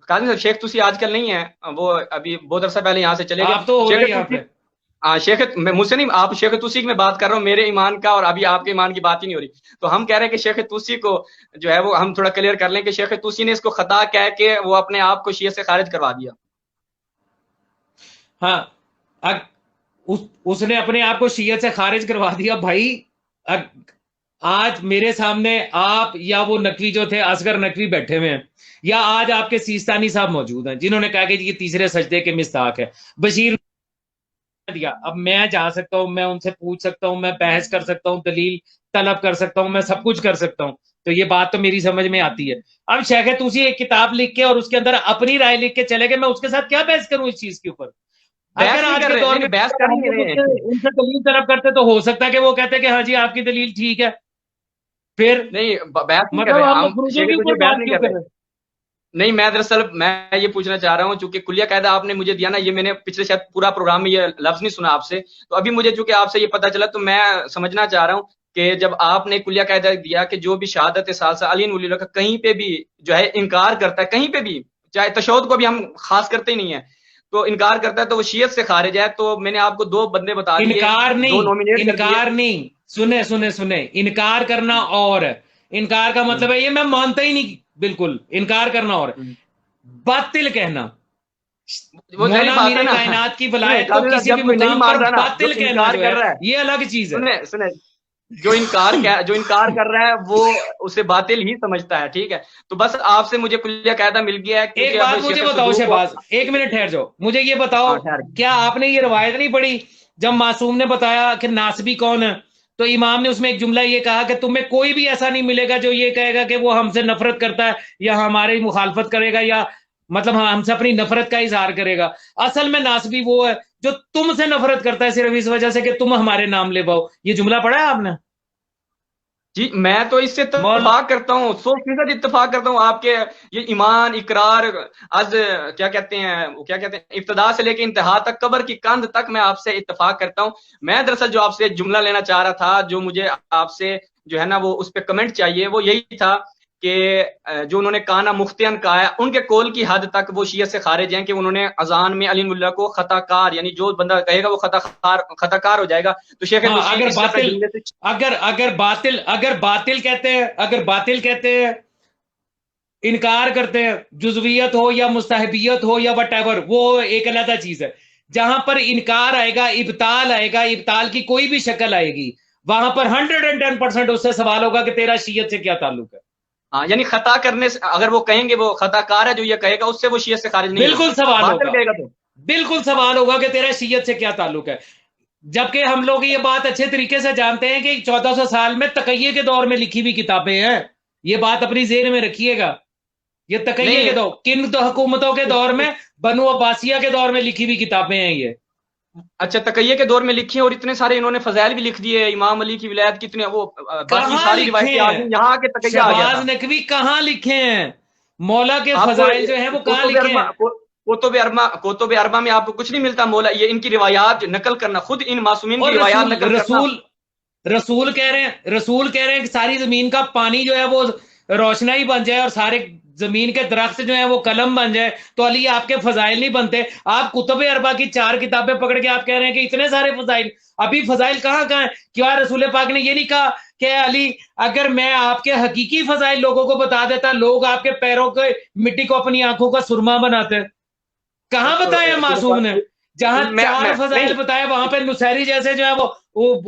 काजी साहब, शेख तुसी आजकल नहीं है, वो अभी बहुत अरसा पहले यहाँ से चले गए। आप तो हो शेख रहे यहाँ तुसी, पे। शेख मुझसे नहीं, आप शेख तुसी की मैं बात कर रहा हूँ, मेरे ईमान का, और अभी आपके ईमान की बात ही नहीं हो रही। तो हम कह रहे हैं कि शेख तुसी को जो है वो हम थोड़ा क्लियर कर लें कि शेख तुसी ने इसको खता कह के वो अपने आप को शियत से खारिज करवा दिया। हाँ, उसने अपने आप को शीयत से खारिज करवा दिया भाई। अग, आज मेरे सामने आप या वो नकवी जो थे असगर नकवी बैठे हुए हैं, या आज आपके सीस्तानी साहब मौजूद हैं जिन्होंने कहा कि ये तीसरे सजदे के मिस्ताक है। बशीर दिया, अब मैं जा सकता हूं, मैं उनसे पूछ सकता हूं, मैं बहस कर सकता हूं, दलील तलब कर सकता हूं, मैं सब कुछ कर सकता हूं। तो ये बात तो मेरी समझ में आती है। अब शेख तुसी एक किताब लिख के और उसके अंदर अपनी राय लिख के चले गए, मैं उसके साथ क्या बहस करूं इस चीज के ऊपर। अगर बहस नहीं आज कर के रहे, दौर नहीं में नहीं, बहस कर हम ही नहीं लोग रहे हैं। उनसे दलील तलब करते तो हो सकता है कि वो कहते कि हाँ जी आपकी दलील ठीक है। फिर नहीं, बहस नहीं कर मतलब रहे हम हम, मफरूजों शेख के तुसी ऊपर बहस बात नहीं क्यों कर कर रहे। रहे हैं। नहीं, मैं दरअसल मैं ये पूछना चाह रहा हूँ, चूंकि कुलिया कायदा आपने मुझे दिया ना, ये मैंने पिछले शायद पूरा प्रोग्राम में ये लफ्ज नहीं सुना आपसे, तो अभी मुझे चूंकि आपसे ये पता चला, तो मैं समझना चाह रहा हूँ कि जब आपने कुलिया कायदा दिया कि जो भी शहादत सालसा अली वली का कहीं पे भी जो है इनकार करता है, कहीं पे भी, चाहे तशहूद को भी हम खास करते ही नहीं है, तो इनकार करता है तो वो शियत से खारिज है। तो मैंने आपको दो बंदे बता दिए, इनकार दो नहीं, नॉमिनेट कर दिए। इनकार नहीं, सुने सुने सुने, इनकार करना और है। इनकार का हम्म, मतलब है ये मैं मानता ही नहीं, बिल्कुल इनकार करना और हम्म। बातिल कहना। वो यही मौला बात है मीरे ना। कायनात की सुने वलायत को काजी साहब, किसी भी जब कोई नहीं मुकाम पर मान रहा ना, जो बातिल कहना इनकार जो कर है रहा है, ये अलग चीज है। सुने सुने, जो इनकार कर रहा है वो उसे बातिल ही समझता है, ठीक है। तो बस आपसे मुझे कुलिया कायदा मिल गया है, क्योंकि एक अब बात मुझे शेख बताओ सदूक को। शहबाज, एक मिनट ठहर जाओ, मुझे ये बताओ, हाँ, ठहर। क्या आपने ये रवायत नहीं पढ़ी जब मासूम ने बताया कि नासबी कौन है, तो इमाम ने उसमें एक जुमला ये कहा कि तुम्हें कोई भी ऐसा नहीं मिलेगा जो ये कहेगा कि वो हमसे नफरत करता है या हमारी मुखालफत करेगा या मतलब हमसे अपनी नफरत का इजहार करेगा। असल में नासबी वो है जो तुमसे नफरत करता है सिर्फ इस वजह से कि तुम हमारे नाम ले पाओ। ये जुमला पढ़ा है आपने? जी, मैं तो इससे मौल इत्तेफाक करता हूँ, 100% इत्तेफाक करता हूँ आपके। ये ईमान इकरार आज क्या कहते हैं, वो क्या कहते हैं, इब्तदा से लेके इंतहा तक, कब्र की कंध तक, मैं आपसे इत्तेफाक करता हूँ। मैं दरअसल जो आपसे जुमला लेना चाह रहा था, जो मुझे आपसे जो है ना वो उस पर कमेंट चाहिए, वो यही था कि जो उन्होंने काना मुख्तियन कहा है, उनके कौल की हद तक वो शियत से खारिज हैं कि उन्होंने अजान में अली मुल्ला को खताकार, यानी जो बंदा कहेगा वो खताकार हो जाएगा। तो शेख हाँ, मुर्शीद अगर बातिल अगर बातिल कहते हैं, इनकार करते हैं, जुजवियत हो या मुस्ताहबियत हो या वट वो एक अलग चीज है। जहां पर इनकार आएगा, इब्ताल आएगा, इब्ताल की कोई भी शक्ल आएगी, वहां पर 110% उससे सवाल होगा कि तेरा शियत से क्या ताल्लुक है। हाँ, यानी खता करने से अगर वो कहेंगे वो खताकार है, जो ये कहेगा उससे वो शियत से खारिज नहीं बिल्कुल होगा। सवाल बातिल होगा, कहेगा तो बिल्कुल सवाल होगा कि तेरा शियत से क्या ताल्लुक है। जबकि हम लोग ये बात अच्छे तरीके से जानते हैं कि 1400 साल में तकैये के दौर में लिखी हुई किताबें हैं। ये बात अपनी जेहन में रखिएगा। ये तकैये नहीं। के दौर, किन तो हुकूमतों के दौर में, बनु अब्बासिया के दौर में लिखी हुई किताबें हैं ये। अच्छा, तकैये के दौर में लिखी है, और इतने सारे इन्होंने फजाइल भी लिख दिए, इमाम अली की विलायत कितने, वो बाकी कहां सारी लिखे रिवायतें आ हैं? गई, यहाँ आके तकैया आ गया शहबाज था। नकवी कहां लिखे हैं? मौला के आपको फजाइल जो है वो कहां लिखे हैं? कोतुब अरबा में आपको कुछ नहीं मिलता। मौला ये इनकी रिवायात नकल करना, खुद इन मासूमीन की और रिवायात रसूल नकल करना। रसूल रसूल कह रहे हैं कि सारी जमीन का पानी जो है वो रोशनाई बन जाए और सारे जमीन के दरख्त जो है वो कलम बन जाए। तो अली आपके फजाइल नहीं बनते। आप कुतुब अरबा की 4 किताबें पकड़ के आप कह रहे हैं कि इतने सारे फजाइल। अभी फजाइल कहां कहां है? क्या रसूल पाक ने ये नहीं कहा कि अली, अगर मैं आपके हकीकी फजाइल लोगों को बता देता, लोग आपके पैरों के मिट्टी को अपनी आंखों का सुरमा बनाते? कहां बताया रसूल मासूम ने? पाक जहां मैं 4 नहीं। फजाइल बताए वहां पे नुसैरी जैसे जो है वो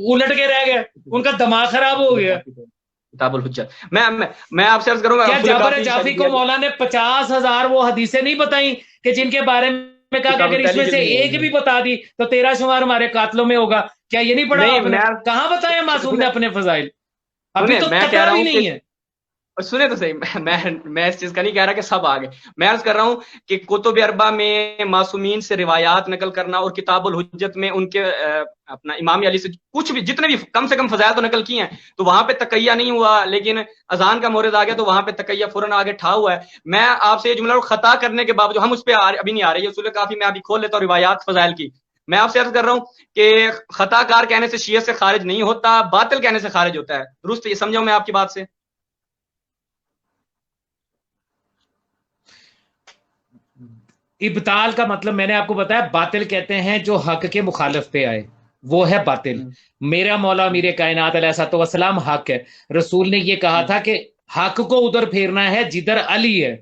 उलट के रह गए, उनका दिमाग खराब हो गया। किताबुल हुज्जत। मैं आपसे अर्ज करूंगा, क्या उसूल जाबर काफी जाफी को शायद मौला ने 50,000 वो हदीसें नहीं बताई कि जिनके बारे में कहा कि किताबुल अगर पहली इसमें जिल्द से में एक भी बता दी तो तेरा शुमार हमारे कातलों में होगा? क्या ये नहीं पढ़ा नहीं। आपने? मैं कहां बताया मासूम ने अपने फजाइल? अभी सुने, तो मैं कह कतरा रहा भी हूँ कि, नहीं है। और सुने तो सही, मैं इस चीज का नहीं कह रहा कि सब आ गए। मैं अर्ज कर रहा हूँ कि कुतुब अरबा में मासूमीन से रिवायात नकल करना, और किताबुल हुज्जत में उनके अपना इमाम अली से कुछ भी, जितने भी कम से कम फजाइल तो नकल किए हैं, तो वहां पे तकैया नहीं हुआ। लेकिन अजान का मोरद आ गया तो वहां पे तकैया फौरन आगे ठा हुआ है। मैं आपसे ये जुमला खता करने के बावजूद, हम उस पर अभी नहीं आ रहे, ये उसूल काफी मैं अभी खोल लेता हूँ रिवायात फजाइल की। मैं आपसे अर्ज कर रहा हूँ कि खताकार कहने से शियत से खारिज नहीं होता, बातिल कहने से खारिज होता है। दुरुस्त ये समझाऊं मैं आपकी बात से? इब्ताल का मतलब मैंने आपको बताया, बातिल कहते हैं जो हक के मुखालिफ पे आए, वो है बातिल। मेरा मौला मीरे कायनात अलैहिस्सलाम हक है। रसूल ने ये कहा था कि हक को उधर फेरना है जिधर अली है।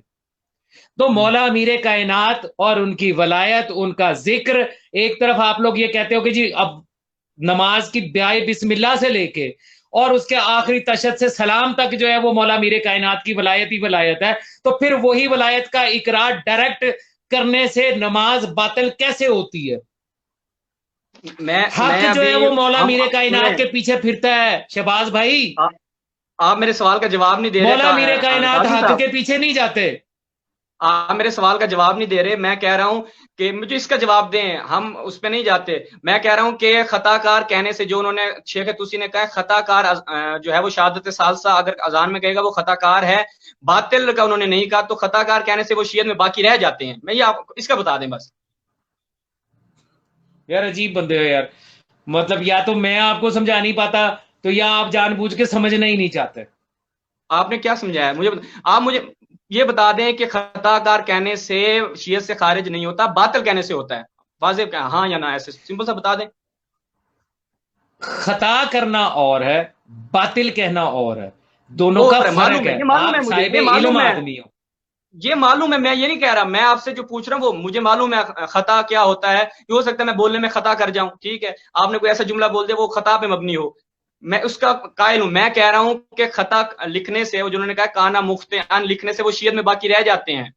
तो मौला अमीर कायनात और उनकी वलायत, उनका जिक्र एक तरफ, आप लोग ये कहते हो कि जी अब नमाज की ब्याए बिस्मिल्लाह से लेके और उसके आखिरी तशद से सलाम तक जो है वो मौला अमीर कायनात की वलायत ही वलायत है। तो फिर वही वलायत का इकरार डायरेक्ट करने से नमाज बातिल कैसे होती है? हक मैं जो है अभी वो मौला हम अमीर सुने, कायनात के पीछे फिरता है। शहबाज भाई, आ, आप मेरे सवाल का जवाब नहीं दे रहे मौला अमीर कायनात काजी हक साहब। के पीछे नहीं जाते। आप मेरे सवाल का जवाब नहीं दे रहे। मैं कह रहा हूं कि मुझे इसका जवाब दें, हम उस पर नहीं जाते। मैं कह रहा हूं कि खताकार कहने से, जो उन्होंने शेख तुसी ने कहा खताकार जो है वो शहादत सालसा अगर अजान में कहेगा वो खताकार है, बातिल का उन्होंने नहीं कहा, तो खताकार कहने से वो शियत में बाकी रह जाते हैं। मैं ये आप इसका बता दें बस। यार अजीब बंदे हो यार। मतलब या तो मैं आपको समझा नहीं पाता, तो या आप जानबूझ के समझना ही नहीं चाहते। आपने क्या समझाया मुझे? आप मुझे ये बता दें कि खताकार कहने से शियत से खारिज नहीं होता, बातिल कहने से होता है। वाज़ेह क्या, हाँ या ना, ऐसे सिंपल सा बता दें। खता करना और है, बातिल कहना और है। दोनों का और है, फर्क मालूम है, है। ये मालूम आप है मुझे, साहिब ये इल्म मालूम है, आदमी हो। ये मालूम है। मैं ये नहीं कह रहा, मैं आपसे जो पूछ रहा हूँ वो मुझे मालूम है खता क्या होता है। ये हो सकता है मैं बोलने में खता कर जाऊं, ठीक है, आपने कोई ऐसा जुमला बोल दिया वो खता पे मबनी हो, मैं उसका कायल हूं। मैं कह रहा हूं कि खता लिखने से, वो जिन्होंने कहा काना मुख्तियान लिखने से वो शियत में बाकी रह जाते हैं।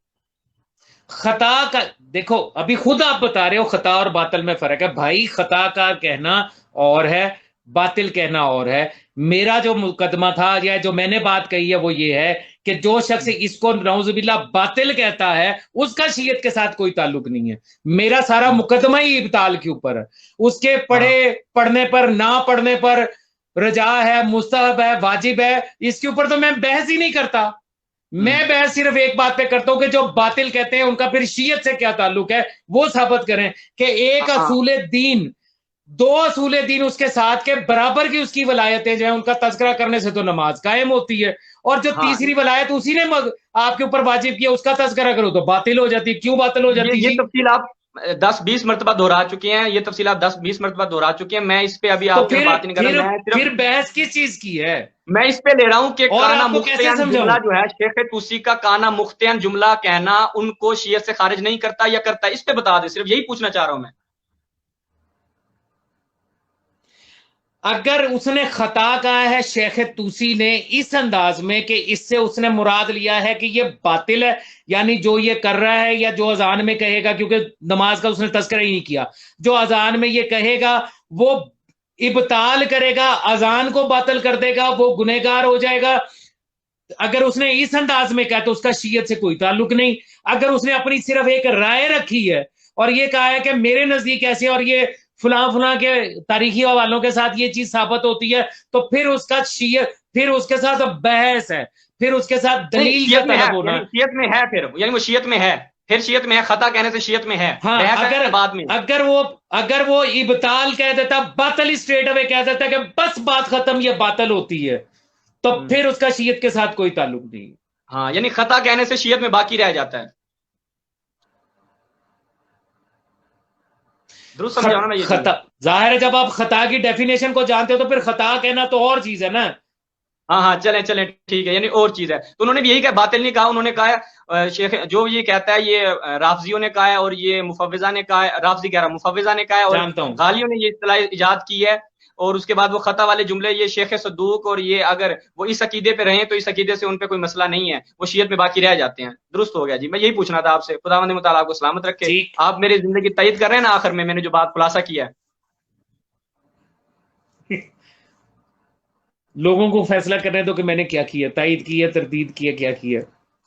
खता का देखो, अभी खुद आप बता रहे हो खता और बातिल में फर्क है। भाई खता का कहना और है, बातिल कहना और है। मेरा जो मुकदमा था या जो मैंने बात कही है वो ये है कि जो शख्स इसको नौजुबिल्ला बातिल कहता है उसका शियत के साथ कोई ताल्लुक नहीं है। मेरा सारा मुकदमा ही इब्ताल के ऊपर है। उसके पढ़ने पर, ना पढ़ने पर, रजा है, मुस्तहब है, वाजिब है, इसके ऊपर तो मैं बहस ही नहीं करता। मैं बहस सिर्फ एक बात पे करता हूं कि जो बातिल कहते हैं उनका फिर शियत से क्या ताल्लुक है, वो साबित करें कि एक असूले दीन, 2 असूले दीन उसके साथ के बराबर की उसकी वलायतें जो है उनका तज़किरा करने से तो नमाज कायम होती है। और जो हाँ तीसरी वलायत उसी ने आपके ऊपर वाजिब किया उसका तस्करा करो तो बातिल हो जाती। क्यों बातिल हो जाती ये जी? तफसील आप 10-20 मरतबा दोहरा चुके हैं, ये तफसील आप 10-20 मरतबा दोहरा चुके हैं। मैं इस पे अभी तो आपके साथ बात नहीं कर रहा, मैं सिर्फ फिर बहस किस चीज की है? मैं इस पे ले रहा हूं कि और काना आपको कैसे मुख्तियान समझाऊं? जुमला जो है, शेख तूसी का काना मुख्तियान जुमला कहना उनको शियत से खारिज नहीं करता या करता, इस पे बता दे, सिर्फ यही पूछना चाह रहा हूं मैं। अगर उसने खता कहा है शेख तूसी ने इस अंदाज में कि इससे उसने मुराद लिया है कि ये बातिल है, यानी जो ये कर रहा है या जो अजान में कहेगा, क्योंकि नमाज का उसने तस्करा ही नहीं किया, जो अजान में ये कहेगा वो इब्ताल करेगा, अजान को बातिल कर देगा, वो गुनहगार हो जाएगा। अगर उसने इस अंदाज में कहा तो उसका शीयत से कोई ताल्लुक नहीं। अगर उसने अपनी सिर्फ एक राय रखी है और ये कहा है कि मेरे नजदीक ऐसे और ये फुला फुला के तारीखी हवालों के साथ ये चीज साबित होती है, तो फिर उसका शीयत, फिर उसके साथ बहस है, फिर उसके साथ दलील का तलब होना। यानी शियत में है, फिर यानी वो शियत में है, फिर शियत में है, खता कहने से शियत में है। हाँ, बाद में अगर वो इब्ताल कह देता, बातल स्ट्रेट अवे कह देता कि बस बात खत्म, ये बातल होती है, तो फिर उसका शियत के साथ कोई ताल्लुक नहीं। हाँ, यानी खता कहने से शियत में बाकी रह जाता है। दुरुस्त समझा ना मैं ये खता जाहिर है, जब आप खता की डेफिनेशन को जानते हो तो फिर खता कहना तो और चीज है ना। हाँ हाँ, चलें चलें, ठीक है, यानी और चीज है। तो उन्होंने भी यही कहा, बातिल नहीं कहा, उन्होंने कहा है शेख जो ये कहता है, ये राफजियों ने कहा है और ये मुफव्विजा ने कहा है, राफजी कह रहा मुफव्विजा ने कहा है और गालियों ने ये इस्तिलाह इजाद की है। और उसके बाद वो खता वाले जुमले, ये शेख सदूक और ये अगर वो इस अकीदे पे रहे तो इस अकीदे से उन पे कोई मसला नहीं है, वो शियत में बाकी रह जाते हैं। दुरुस्त हो गया जी, मैं यही पूछना था आपसे। खुदावंद मुताला आपको सलामत रखे। आप मेरी जिंदगी तईद कर रहे हैं ना आखिर में मैंने जो बात खुलासा किया है। लोगों को फैसला करने दो कि मैंने क्या किया, तायद किया, तरदीद किया, क्या किया।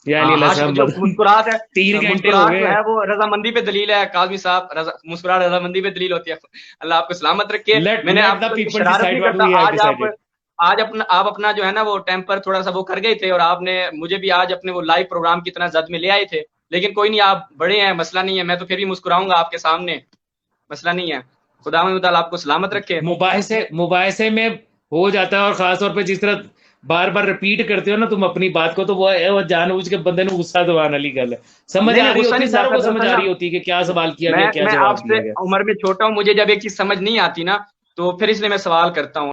जो मुस्कुराहट है, 3 घंटे हो मुस्कुराहट गए जो है वो रजामंदी पे दलील है। काज़मी साहब, मुस्कुराहट रजामंदी पे दलील होती है। अल्लाह आपको सलामत रखे। मैंने आपको शरारत नहीं करता। आप अपना जो है ना वो टेम्पर थोड़ा सा वो कर गए थे और आपने मुझे भी आज अपने वो लाइव प्रोग्राम की तरह जद में ले आए थे। लेकिन कोई नहीं, आप बड़े हैं, मसला नहीं है, मैं तो फिर भी मुस्कुराऊंगा आपके सामने, मसला नहीं है। खुदावंद आपको सलामत रखे। मुबाहिसे में हो जाता है, और खासतौर पे जिस तरह बार बार रिपीट करते हो ना तुम अपनी बात को, तो वो जानबूझ के बंदे ने गुस्सा दबाने वाली गल है। समझ आ रही होती, सारों को समझ आ रही होती है कि क्या सवाल किया गया, क्या जवाब दिया गया। उम्र में छोटा हूं, मुझे जब एक चीज समझ नहीं आती ना तो फिर इसलिए मैं सवाल करता हूँ।